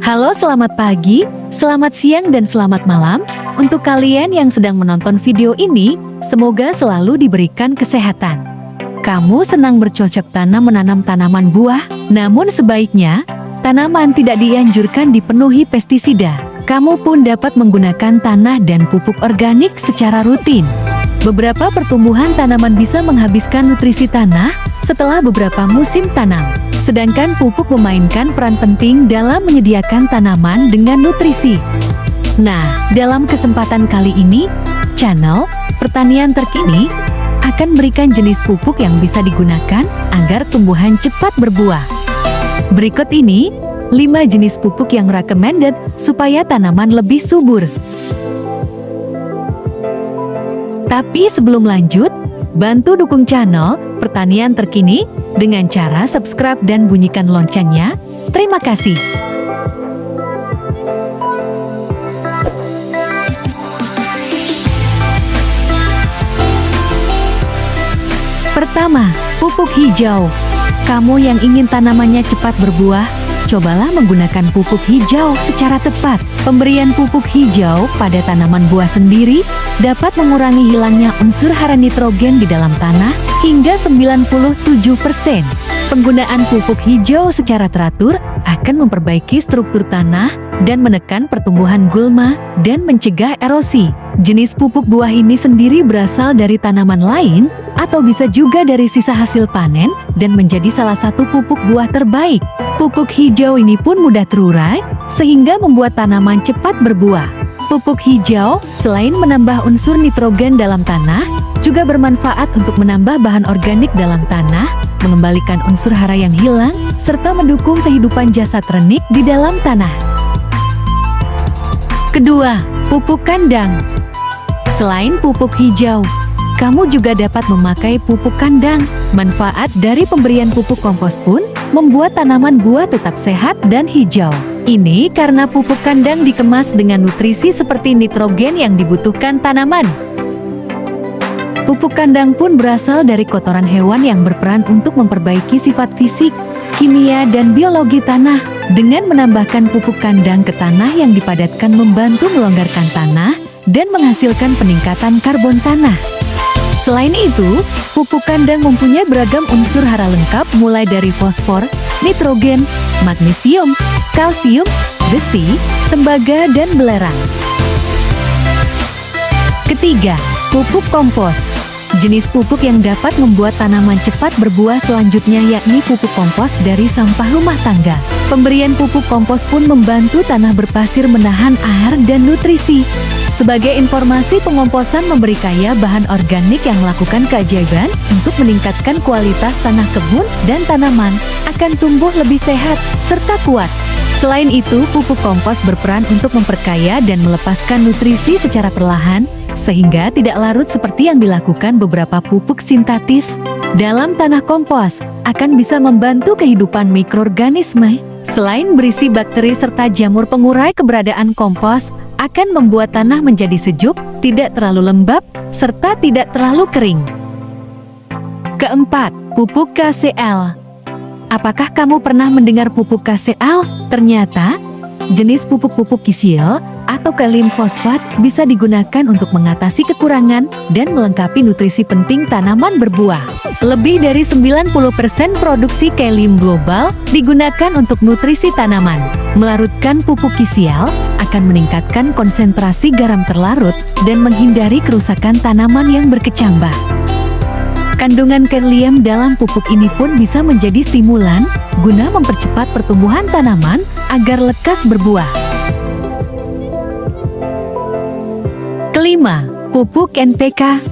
Halo, selamat pagi, selamat siang, dan selamat malam. Untuk kalian yang sedang menonton video ini, semoga selalu diberikan kesehatan. Kamu senang bercocok tanam menanam tanaman buah, namun sebaiknya tanaman tidak dianjurkan dipenuhi pestisida. Kamu pun dapat menggunakan tanah dan pupuk organik secara rutin. Beberapa pertumbuhan tanaman bisa menghabiskan nutrisi tanah setelah beberapa musim tanam. Sedangkan pupuk memainkan peran penting dalam menyediakan tanaman dengan nutrisi. Nah, dalam kesempatan kali ini, channel Pertanian Terkini akan memberikan jenis pupuk yang bisa digunakan agar tumbuhan cepat berbuah. Berikut ini 5 jenis pupuk yang recommended supaya tanaman lebih subur. Tapi sebelum lanjut, bantu dukung channel Pertanian Terkini dengan cara subscribe dan bunyikan loncengnya. Terima kasih. Pertama, pupuk hijau. Kamu yang ingin tanamannya cepat berbuah, cobalah menggunakan pupuk hijau secara tepat. Pemberian pupuk hijau pada tanaman buah sendiri dapat mengurangi hilangnya unsur hara nitrogen di dalam tanah hingga 97%. Penggunaan pupuk hijau secara teratur akan memperbaiki struktur tanah dan menekan pertumbuhan gulma dan mencegah erosi. Jenis pupuk buah ini sendiri berasal dari tanaman lain atau bisa juga dari sisa hasil panen dan menjadi salah satu pupuk buah terbaik. Pupuk hijau ini pun mudah terurai sehingga membuat tanaman cepat berbuah. Pupuk hijau selain menambah unsur nitrogen dalam tanah, juga bermanfaat untuk menambah bahan organik dalam tanah, mengembalikan unsur hara yang hilang, serta mendukung kehidupan jasad renik di dalam tanah. Kedua, pupuk kandang. Selain pupuk hijau, kamu juga dapat memakai pupuk kandang. Manfaat dari pemberian pupuk kompos pun membuat tanaman buah tetap sehat dan hijau. Ini karena pupuk kandang dikemas dengan nutrisi seperti nitrogen yang dibutuhkan tanaman. Pupuk kandang pun berasal dari kotoran hewan yang berperan untuk memperbaiki sifat fisik, kimia, dan biologi tanah. Dengan menambahkan pupuk kandang ke tanah yang dipadatkan membantu melonggarkan tanah dan menghasilkan peningkatan karbon tanah. Selain itu, pupuk kandang mempunyai beragam unsur hara lengkap mulai dari fosfor, nitrogen, magnesium, kalsium, besi, tembaga, dan belerang. Ketiga, pupuk kompos. Jenis pupuk yang dapat membuat tanaman cepat berbuah selanjutnya yakni pupuk kompos dari sampah rumah tangga. Pemberian pupuk kompos pun membantu tanah berpasir menahan air dan nutrisi. Sebagai informasi, pengomposan memberi kaya bahan organik yang melakukan keajaiban untuk meningkatkan kualitas tanah kebun dan tanaman akan tumbuh lebih sehat serta kuat. Selain itu, pupuk kompos berperan untuk memperkaya dan melepaskan nutrisi secara perlahan, sehingga tidak larut seperti yang dilakukan beberapa pupuk sintetis. Dalam tanah kompos, akan bisa membantu kehidupan mikroorganisme. Selain berisi bakteri serta jamur pengurai, keberadaan kompos akan membuat tanah menjadi sejuk, tidak terlalu lembab, serta tidak terlalu kering. Keempat, pupuk KCl. Apakah kamu pernah mendengar pupuk KCl? Ternyata, jenis pupuk-pupuk KCl atau kalium fosfat bisa digunakan untuk mengatasi kekurangan dan melengkapi nutrisi penting tanaman berbuah. Lebih dari 90% produksi kalium global digunakan untuk nutrisi tanaman. Melarutkan pupuk KCl akan meningkatkan konsentrasi garam terlarut dan menghindari kerusakan tanaman yang berkecambah. Kandungan kalium dalam pupuk ini pun bisa menjadi stimulan guna mempercepat pertumbuhan tanaman agar lekas berbuah. Kelima, pupuk NPK.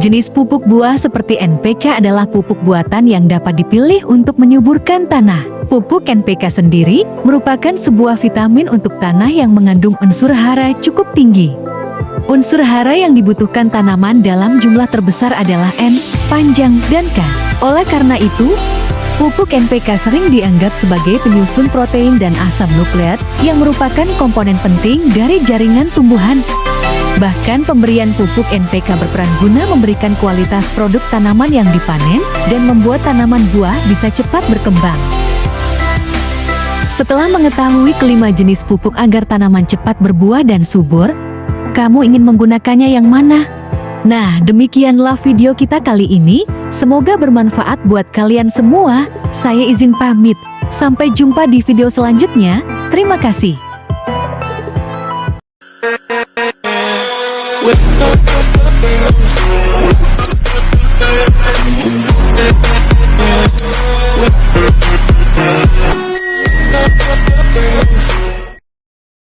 Jenis pupuk buah seperti NPK adalah pupuk buatan yang dapat dipilih untuk menyuburkan tanah. Pupuk NPK sendiri merupakan sebuah vitamin untuk tanah yang mengandung unsur hara cukup tinggi. Unsur hara yang dibutuhkan tanaman dalam jumlah terbesar adalah N, panjang, dan K. Oleh karena itu, pupuk NPK sering dianggap sebagai penyusun protein dan asam nukleat yang merupakan komponen penting dari jaringan tumbuhan. Bahkan pemberian pupuk NPK berperan guna memberikan kualitas produk tanaman yang dipanen dan membuat tanaman buah bisa cepat berkembang. Setelah mengetahui kelima jenis pupuk agar tanaman cepat berbuah dan subur, kamu ingin menggunakannya yang mana? Nah, demikianlah video kita kali ini. Semoga bermanfaat buat kalian semua. Saya izin pamit. Sampai jumpa di video selanjutnya. Terima kasih.